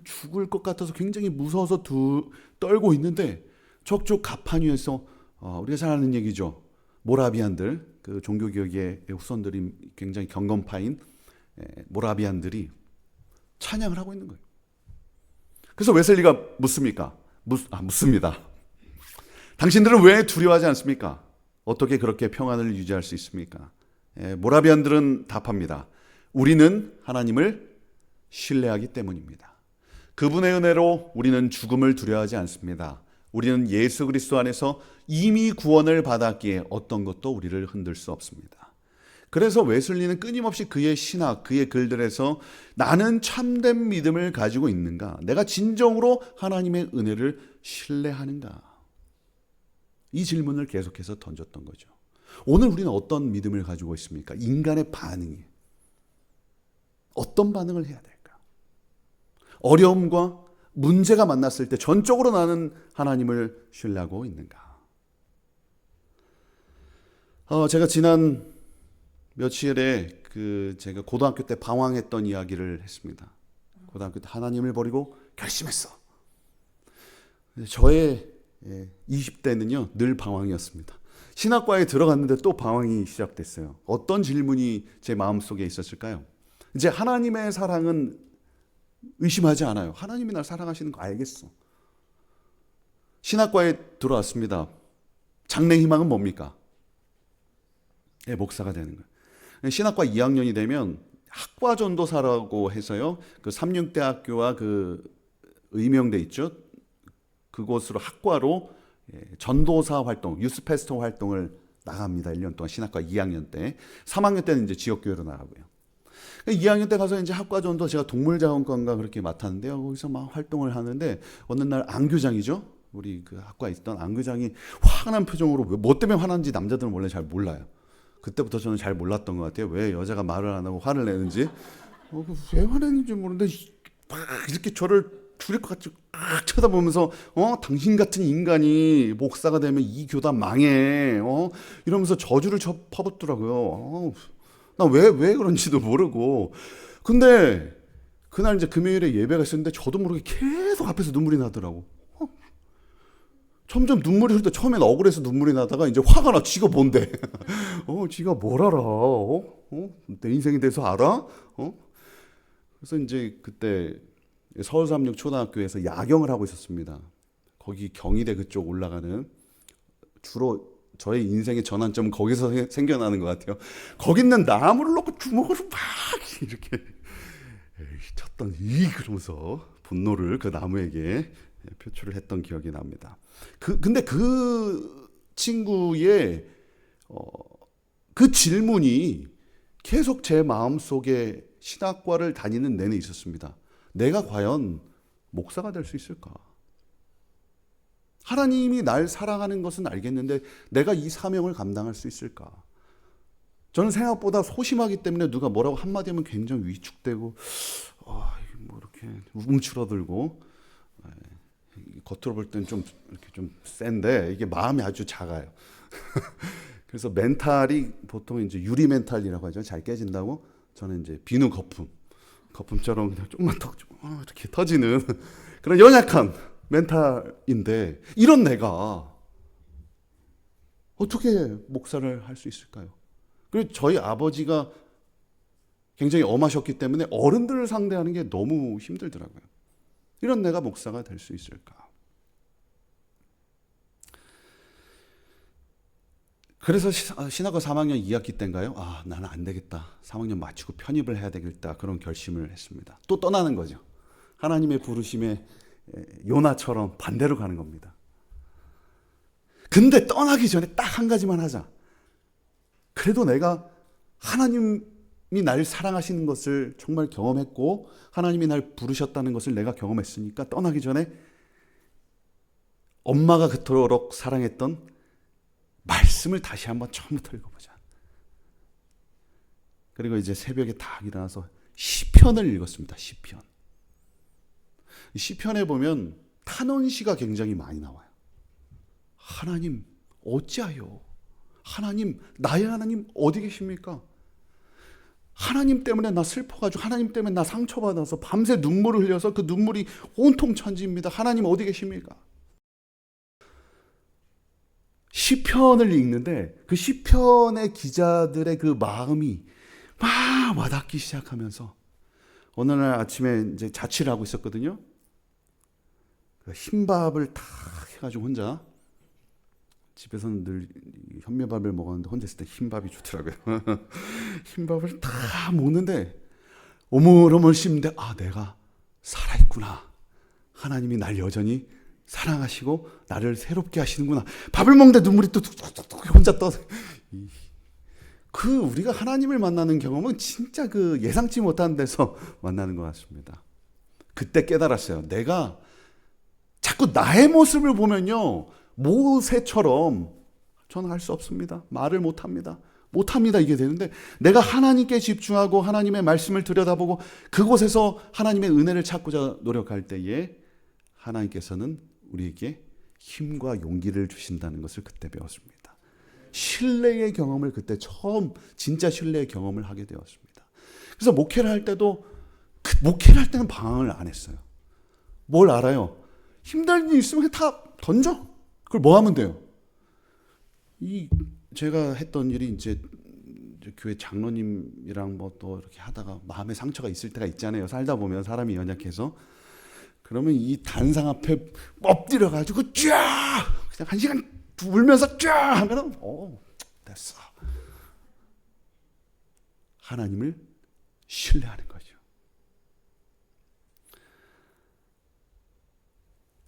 죽을 것 같아서 굉장히 무서워서 떨고 있는데 저쪽 갑판 위에서 우리가 잘 아는 얘기죠. 모라비안들, 그 종교개혁의 후손들이 굉장히 경건파인 모라비안들이 찬양을 하고 있는 거예요. 그래서 웨슬리가 묻습니다. 당신들은 왜 두려워하지 않습니까? 어떻게 그렇게 평안을 유지할 수 있습니까? 모라비안들은 답합니다. 우리는 하나님을 신뢰하기 때문입니다. 그분의 은혜로 우리는 죽음을 두려워하지 않습니다. 우리는 예수 그리스도 안에서 이미 구원을 받았기에 어떤 것도 우리를 흔들 수 없습니다. 그래서 웨슬리는 끊임없이 그의 신학, 그의 글들에서 나는 참된 믿음을 가지고 있는가? 내가 진정으로 하나님의 은혜를 신뢰하는가? 이 질문을 계속해서 던졌던 거죠. 오늘 우리는 어떤 믿음을 가지고 있습니까? 인간의 반응이 어떤 반응을 해야 될까? 어려움과 문제가 만났을 때 전적으로 나는 하나님을 신뢰하고 있는가? 제가 지난 며칠에 제가 고등학교 때 방황했던 이야기를 했습니다. 고등학교 때 하나님을 버리고 결심했어. 저의 20대는요 늘 방황이었습니다. 신학과에 들어갔는데 또 방황이 시작됐어요. 어떤 질문이 제 마음속에 있었을까요? 이제 하나님의 사랑은 의심하지 않아요. 하나님이 날 사랑하시는 거 알겠어. 신학과에 들어왔습니다. 장래 희망은 뭡니까? 목사가 되는 거예요. 신학과 2학년이 되면 학과전도사라고 해서요. 그 삼육대학교와 그 의명대 있죠. 그곳으로 학과로 전도사 활동, 유스 페스터 활동을 나갑니다. 1년 동안 신학과 2학년 때. 3학년 때는 이제 지역교회로 나가고요. 2학년 때 가서 이제 학과전도 제가 동물자원관과 그렇게 맡았는데요. 거기서 막 활동을 하는데 어느 날 안교장이죠. 우리 그 학과에 있던 안교장이 화난 표정으로 뭐 때문에 화난지 남자들은 원래 잘 몰라요. 그때부터 저는 잘 몰랐던 것 같아요. 왜 여자가 말을 안 하고 화를 내는지. 왜 화내는지 모르는데 막 이렇게 저를 죽일 것 같이 막 쳐다보면서 당신 같은 인간이 목사가 되면 이 교단 망해. 이러면서 저주를 퍼붓더라고요. 나 왜 그런지도 모르고. 근데 그날 이제 금요일에 예배가 있었는데 저도 모르게 계속 앞에서 눈물이 나더라고. 점점 눈물이 흐를 때 처음엔 억울해서 눈물이 나다가 이제 화가 나. 지가 뭔데? 지가 뭘 알아? 내 인생에 대해서 알아? 그래서 이제 그때 서울삼육 초등학교에서 야경을 하고 있었습니다. 거기 경희대 그쪽 올라가는 주로 저의 인생의 전환점은 거기서 생겨나는 것 같아요. 거기 있는 나무를 놓고 주먹으로 막 이렇게 쳤던 그러면서 분노를 그 나무에게 표출을 했던 기억이 납니다. 근데 그 친구의 그 질문이 계속 제 마음속에 신학과를 다니는 내내 있었습니다. 내가 과연 목사가 될 수 있을까? 하나님이 날 사랑하는 것은 알겠는데 내가 이 사명을 감당할 수 있을까? 저는 생각보다 소심하기 때문에 누가 뭐라고 한마디 하면 굉장히 위축되고 뭐 이렇게 움츠러들고 겉으로 볼 때는 좀 이렇게 좀 센데 이게 마음이 아주 작아요. 그래서 멘탈이 보통 이제 유리 멘탈이라고 하죠. 잘 깨진다고. 저는 이제 비누 거품처럼 그냥 조금만 더 이렇게 터지는 그런 연약한 멘탈인데 이런 내가 어떻게 목사를 할 수 있을까요? 그리고 저희 아버지가 굉장히 엄하셨기 때문에 어른들을 상대하는 게 너무 힘들더라고요. 이런 내가 목사가 될 수 있을까? 그래서 신학과 3학년 2학기 때인가요? 나는 안 되겠다. 3학년 마치고 편입을 해야 되겠다. 그런 결심을 했습니다. 또 떠나는 거죠. 하나님의 부르심에 요나처럼 반대로 가는 겁니다. 근데 떠나기 전에 딱 한 가지만 하자. 그래도 내가 하나님이 날 사랑하시는 것을 정말 경험했고 하나님이 날 부르셨다는 것을 내가 경험했으니까 떠나기 전에 엄마가 그토록 사랑했던 말씀을 다시 한번 처음부터 읽어보자. 그리고 이제 새벽에 딱 일어나서 시편을 읽었습니다. 시편. 시편에 보면 탄원시가 굉장히 많이 나와요. 하나님 어찌하여 하나님, 나의 하나님 어디 계십니까? 하나님 때문에 나 슬퍼가지고, 하나님 때문에 나 상처받아서 밤새 눈물을 흘려서 그 눈물이 온통 천지입니다. 하나님 어디 계십니까? 시편을 읽는데 그 시편의 기자들의 그 마음이 막 와닿기 시작하면서 어느 날 아침에 이제 자취를 하고 있었거든요. 흰밥을 탁 해가지고 혼자, 집에서는 늘 현미밥을 먹었는데 혼자 있을 때 흰밥이 좋더라고요. 흰밥을 다 먹는데 오물오물 씹는데, 아, 내가 살아있구나. 하나님이 날 여전히 사랑하시고 나를 새롭게 하시는구나. 밥을 먹는데 눈물이 또 뚝뚝뚝 혼자 떠. 우리가 하나님을 만나는 경험은 진짜 예상치 못한 데서 만나는 것 같습니다. 그때 깨달았어요. 내가 자꾸 나의 모습을 보면요, 모세처럼 저는 할 수 없습니다. 말을 못합니다. 이게 되는데, 내가 하나님께 집중하고 하나님의 말씀을 들여다보고 그곳에서 하나님의 은혜를 찾고자 노력할 때에 하나님께서는 우리에게 힘과 용기를 주신다는 것을 그때 배웠습니다. 신뢰의 경험을 그때 처음 진짜 신뢰의 경험을 하게 되었습니다. 그래서 목회를 할 때도 목회를 할 때는 방황을 안 했어요. 뭘 알아요? 힘든 일 있으면 다 던져. 그걸 뭐 하면 돼요? 제가 했던 일이 이제 교회 장로님이랑 뭐 또 이렇게 하다가 마음에 상처가 있을 때가 있잖아요. 살다 보면 사람이 연약해서. 그러면 이 단상 앞에 엎드려 가지고 쫙 그냥 1시간 울면서 쫙 하면은 됐어. 하나님을 신뢰하는 거죠.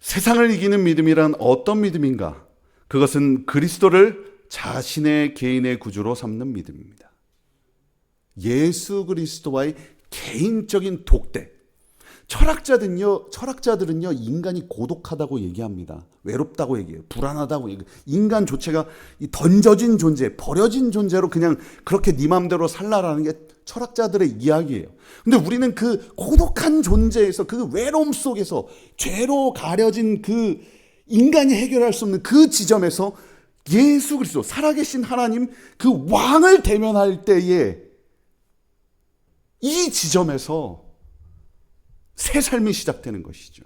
세상을 이기는 믿음이란 어떤 믿음인가? 그것은 그리스도를 자신의 개인의 구주로 삼는 믿음입니다. 예수 그리스도와의 개인적인 독대. 철학자들은요, 인간이 고독하다고 얘기합니다. 외롭다고 얘기해요. 불안하다고 얘기해요. 인간 자체가 던져진 존재, 버려진 존재로 그냥 그렇게 네 맘대로 살라라는 게 철학자들의 이야기예요. 근데 우리는 그 고독한 존재에서, 그 외로움 속에서, 죄로 가려진 그 인간이 해결할 수 없는 그 지점에서 예수 그리스도, 살아계신 하나님, 그 왕을 대면할 때에 이 지점에서 새 삶이 시작되는 것이죠.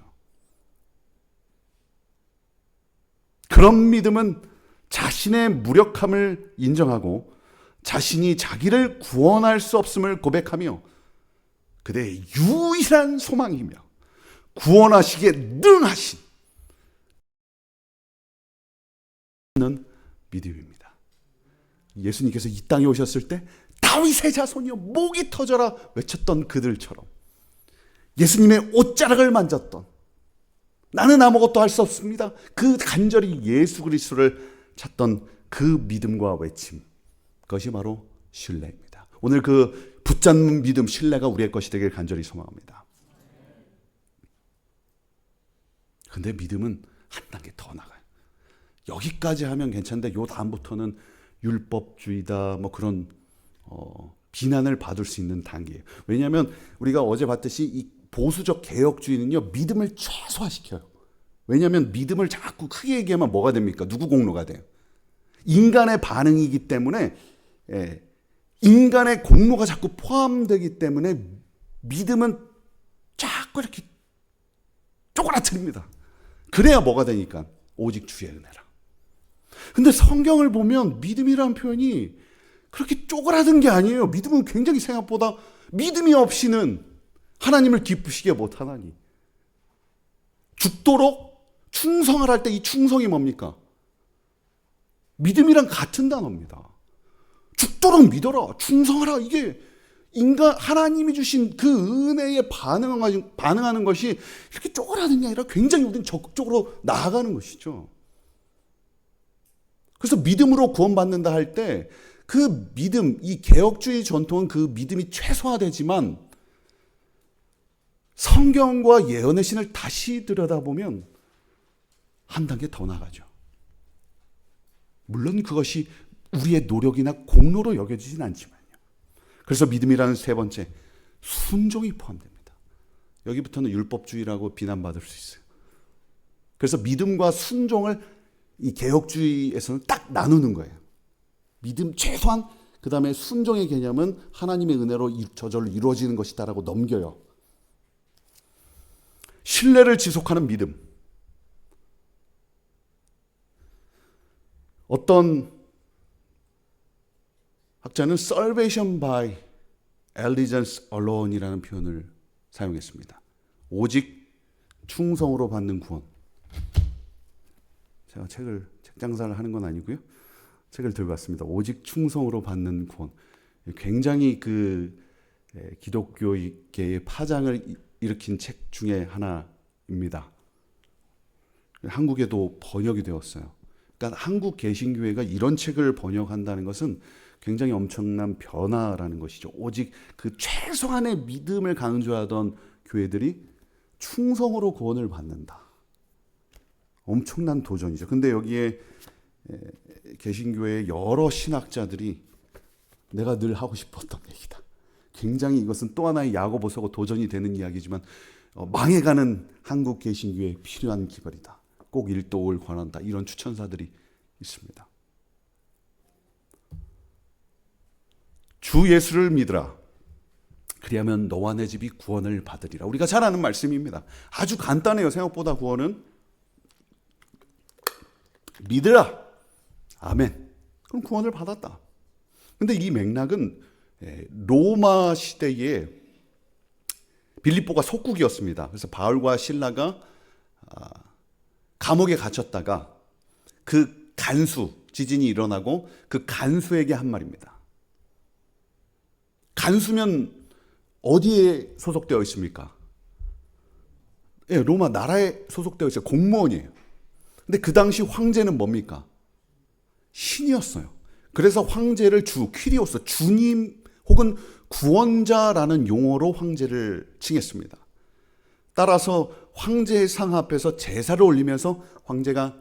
그런 믿음은 자신의 무력함을 인정하고 자신이 자기를 구원할 수 없음을 고백하며 그대의 유일한 소망이며 구원하시기에 능하신 믿음입니다. 예수님께서 이 땅에 오셨을 때 다윗의 자손이여 목이 터져라 외쳤던 그들처럼 예수님의 옷자락을 만졌던, 나는 아무것도 할 수 없습니다, 그 간절히 예수 그리스도를 찾던 그 믿음과 외침, 그것이 바로 신뢰입니다. 오늘 그 붙잡는 믿음, 신뢰가 우리의 것이 되길 간절히 소망합니다. 근데 믿음은 한 단계 더 나가요. 여기까지 하면 괜찮은데 요 다음부터는 율법주의다 뭐 그런 비난을 받을 수 있는 단계예요. 왜냐하면 우리가 어제 봤듯이 이 보수적 개혁주의는요, 믿음을 최소화시켜요. 왜냐하면 믿음을 자꾸 크게 얘기하면 뭐가 됩니까? 누구 공로가 돼요? 인간의 반응이기 때문에, 인간의 공로가 자꾸 포함되기 때문에 믿음은 자꾸 이렇게 쪼그라뜨립니다. 그래야 뭐가 되니까? 오직 주의 은혜라. 근데 성경을 보면 믿음이라는 표현이 그렇게 쪼그라든 게 아니에요. 믿음은 굉장히 생각보다 믿음이 없이는 하나님을 기쁘시게 못하나니. 죽도록 충성을 할 때 이 충성이 뭡니까? 믿음이랑 같은 단어입니다. 죽도록 믿어라, 충성하라. 이게 하나님이 주신 그 은혜에 반응하는 것이 이렇게 쪼그라든 게 아니라 굉장히 우리는 적극적으로 나아가는 것이죠. 그래서 믿음으로 구원받는다 할 때 그 믿음, 이 개혁주의 전통은 그 믿음이 최소화되지만 성경과 예언의 신을 다시 들여다보면 한 단계 더 나가죠. 물론 그것이 우리의 노력이나 공로로 여겨지진 않지만요. 그래서 믿음이라는 세 번째, 순종이 포함됩니다. 여기부터는 율법주의라고 비난받을 수 있어요. 그래서 믿음과 순종을 이 개혁주의에서는 딱 나누는 거예요. 믿음 최소한 그 다음에 순종의 개념은 하나님의 은혜로 저절로 이루어지는 것이다라고 넘겨요. 신뢰를 지속하는 믿음. 어떤 학자는 salvation by allegiance alone이라는 표현을 사용했습니다. 오직 충성으로 받는 구원. 제가 책 장사를 하는 건 아니고요. 책을 들고 왔습니다. 오직 충성으로 받는 구원. 굉장히 기독교계의 파장을 일으킨 책 중에 하나입니다. 한국에도 번역이 되었어요. 그러니까 한국 개신교회가 이런 책을 번역한다는 것은 굉장히 엄청난 변화라는 것이죠. 오직 그 최소한의 믿음을 강조하던 교회들이 충성으로 구원을 받는다. 엄청난 도전이죠. 근데 여기에 개신교회의 여러 신학자들이 내가 늘 하고 싶었던 얘기다. 굉장히 이것은 또 하나의 야고보서고 도전이 되는 이야기지만 망해가는 한국 개신교회에 필요한 기별이다. 꼭 일독을 권한다. 이런 추천사들이 있습니다. 주 예수를 믿으라. 그리하면 너와 내 집이 구원을 받으리라. 우리가 잘 아는 말씀입니다. 아주 간단해요. 생각보다 구원은. 믿으라. 아멘. 그럼 구원을 받았다. 근데 이 맥락은 로마 시대에 빌립보가 속국이었습니다. 그래서 바울과 실라가 감옥에 갇혔다가 그 지진이 일어나고 그 간수에게 한 말입니다. 간수면 어디에 소속되어 있습니까? 로마 나라에 소속되어 있어요. 공무원이에요. 근데 그 당시 황제는 뭡니까? 신이었어요. 그래서 황제를 퀴리오스, 주님 혹은 구원자라는 용어로 황제를 칭했습니다. 따라서 황제의 상 앞에서 제사를 올리면서 황제가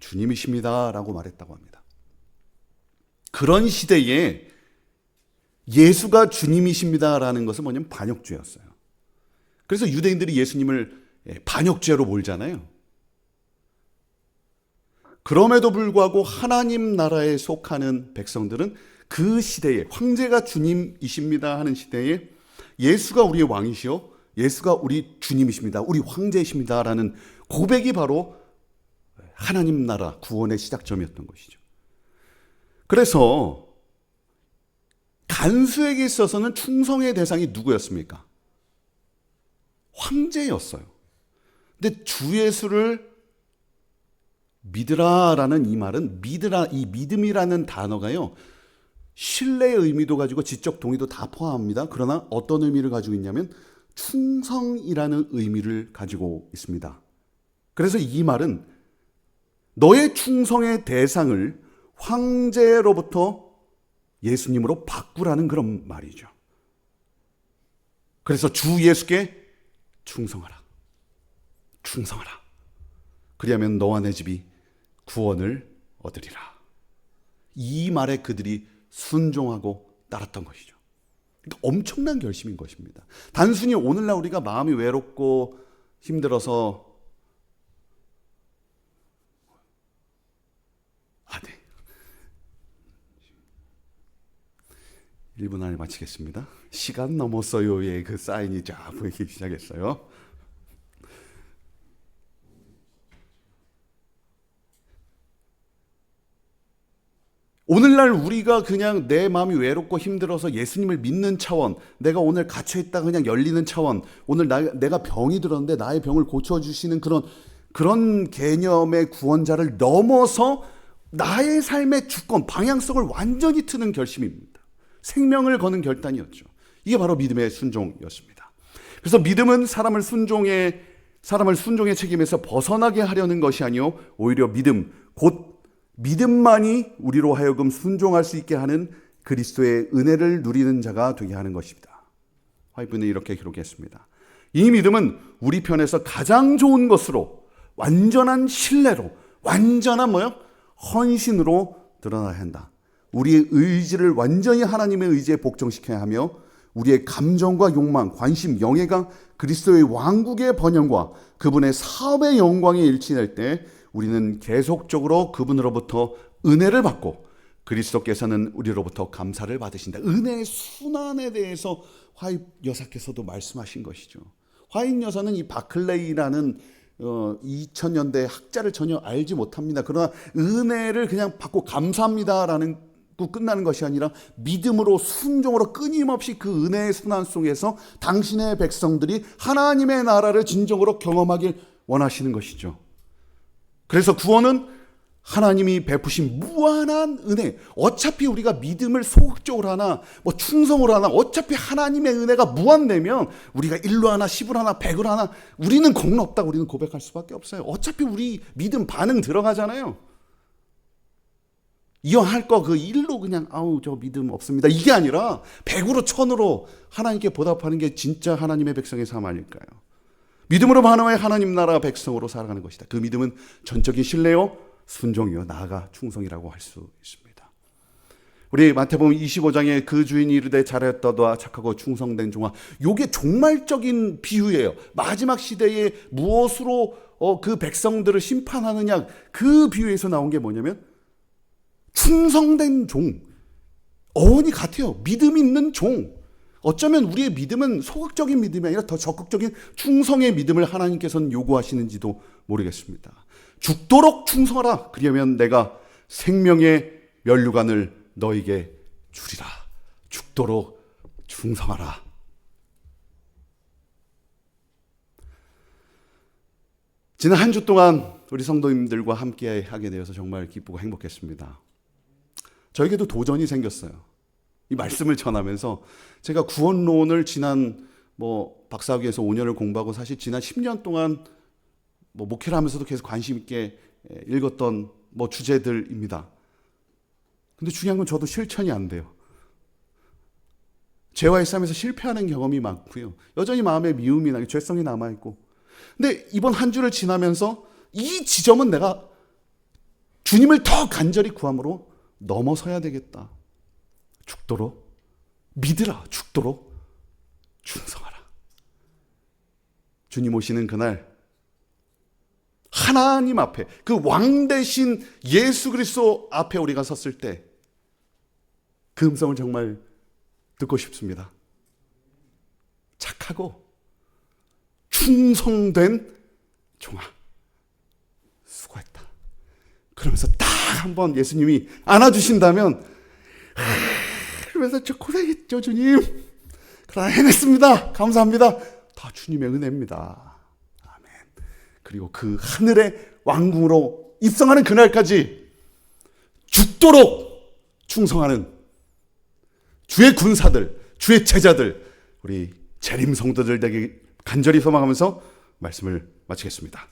주님이십니다라고 말했다고 합니다. 그런 시대에 예수가 주님이십니다라는 것은 뭐냐면 반역죄였어요. 그래서 유대인들이 예수님을 반역죄로 몰잖아요. 그럼에도 불구하고 하나님 나라에 속하는 백성들은 그 시대에 황제가 주님이십니다 하는 시대에 예수가 우리의 왕이시오, 예수가 우리 주님이십니다, 우리 황제이십니다 라는 고백이 바로 하나님 나라 구원의 시작점이었던 것이죠. 그래서 간수에게 있어서는 충성의 대상이 누구였습니까? 황제였어요. 근데 주 예수를 믿으라라는 이 말은 이 믿음이라는 단어가요. 신뢰의 의미도 가지고 지적 동의도 다 포함합니다. 그러나 어떤 의미를 가지고 있냐면 충성이라는 의미를 가지고 있습니다. 그래서 이 말은 너의 충성의 대상을 황제로부터 예수님으로 바꾸라는 그런 말이죠. 그래서 주 예수께 충성하라. 충성하라. 그리하면 너와 내 집이 구원을 얻으리라. 이 말에 그들이 순종하고 따랐던 것이죠. 그러니까 엄청난 결심인 것입니다. 단순히 오늘날 우리가 마음이 외롭고 힘들어서 네. 1분 안에 마치겠습니다. 시간 넘었어요의 그 사인이 쫙 보이기 시작했어요. 오늘날 우리가 그냥 내 마음이 외롭고 힘들어서 예수님을 믿는 차원, 내가 오늘 갇혀있다 그냥 열리는 차원, 오늘 내가 병이 들었는데 나의 병을 고쳐주시는 그런 개념의 구원자를 넘어서 나의 삶의 주권, 방향성을 완전히 트는 결심입니다. 생명을 거는 결단이었죠. 이게 바로 믿음의 순종이었습니다. 그래서 믿음은 사람을 순종의 책임에서 벗어나게 하려는 것이 아니요 오히려 곧 믿음만이 우리로 하여금 순종할 수 있게 하는 그리스도의 은혜를 누리는 자가 되게 하는 것입니다. 화이트는 이렇게 기록했습니다. 이 믿음은 우리 편에서 가장 좋은 것으로 완전한 신뢰로 완전한 헌신으로 드러나야 한다. 우리의 의지를 완전히 하나님의 의지에 복종시켜야 하며 우리의 감정과 욕망, 관심, 영예가 그리스도의 왕국의 번영과 그분의 사업의 영광에 일치될 때 우리는 계속적으로 그분으로부터 은혜를 받고 그리스도께서는 우리로부터 감사를 받으신다. 은혜의 순환에 대해서 화입 여사께서도 말씀하신 것이죠. 화입 여사는 이 바클레이라는 2000년대 학자를 전혀 알지 못합니다. 그러나 은혜를 그냥 받고 감사합니다라는 끝나는 것이 아니라 믿음으로 순종으로 끊임없이 그 은혜의 순환 속에서 당신의 백성들이 하나님의 나라를 진정으로 경험하길 원하시는 것이죠. 그래서 구원은 하나님이 베푸신 무한한 은혜. 어차피 우리가 믿음을 소극적으로 하나 충성으로 하나 어차피 하나님의 은혜가 무한되면 우리가 1로 하나 10을 하나 100을 하나 우리는 공은 없다고 우리는 고백할 수밖에 없어요. 어차피 우리 믿음 반응 들어가잖아요. 이왕할 거 그 1로 그냥 저 믿음 없습니다. 이게 아니라 100으로 1000으로 하나님께 보답하는 게 진짜 하나님의 백성의 삶 아닐까요? 믿음으로 반응하여 하나님 나라 백성으로 살아가는 것이다. 그 믿음은 전적인 신뢰요, 순종이요, 나아가 충성이라고 할 수 있습니다. 우리 마태복음 25장에 그 주인이 이르되 잘하였도다 착하고 충성된 종아, 요게 종말적인 비유예요. 마지막 시대에 무엇으로 그 백성들을 심판하느냐, 그 비유에서 나온 게 뭐냐면 충성된 종. 어원이 같아요. 믿음 있는 종. 어쩌면 우리의 믿음은 소극적인 믿음이 아니라 더 적극적인 충성의 믿음을 하나님께서는 요구하시는지도 모르겠습니다. 죽도록 충성하라. 그러면 내가 생명의 면류관을 너에게 주리라. 죽도록 충성하라. 지난 한 주 동안 우리 성도님들과 함께 하게 되어서 정말 기쁘고 행복했습니다. 저에게도 도전이 생겼어요. 이 말씀을 전하면서 제가 구원론을 지난 박사학위에서 5년을 공부하고 사실 지난 10년 동안 목회를 하면서도 계속 관심 있게 읽었던 주제들입니다. 근데 중요한 건 저도 실천이 안 돼요. 죄와의 싸움에서 실패하는 경험이 많고요. 여전히 마음에 미움이 나고 죄성이 남아있고. 근데 이번 한 주를 지나면서 이 지점은 내가 주님을 더 간절히 구함으로 넘어서야 되겠다. 죽도록 믿으라. 죽도록 충성하라. 주님 오시는 그날 하나님 앞에 그 왕 대신 예수 그리스도 앞에 우리가 섰을 때 그 음성을 정말 듣고 싶습니다. 착하고 충성된 종아, 수고했다. 그러면서 딱 한번 예수님이 안아주신다면, 그러면서 저 고생했죠, 주님. 그러나 해냈습니다. 감사합니다. 다 주님의 은혜입니다. 아멘. 그리고 그 하늘의 왕궁으로 입성하는 그날까지 죽도록 충성하는 주의 군사들, 주의 제자들, 우리 재림 성도들 되게 간절히 소망하면서 말씀을 마치겠습니다.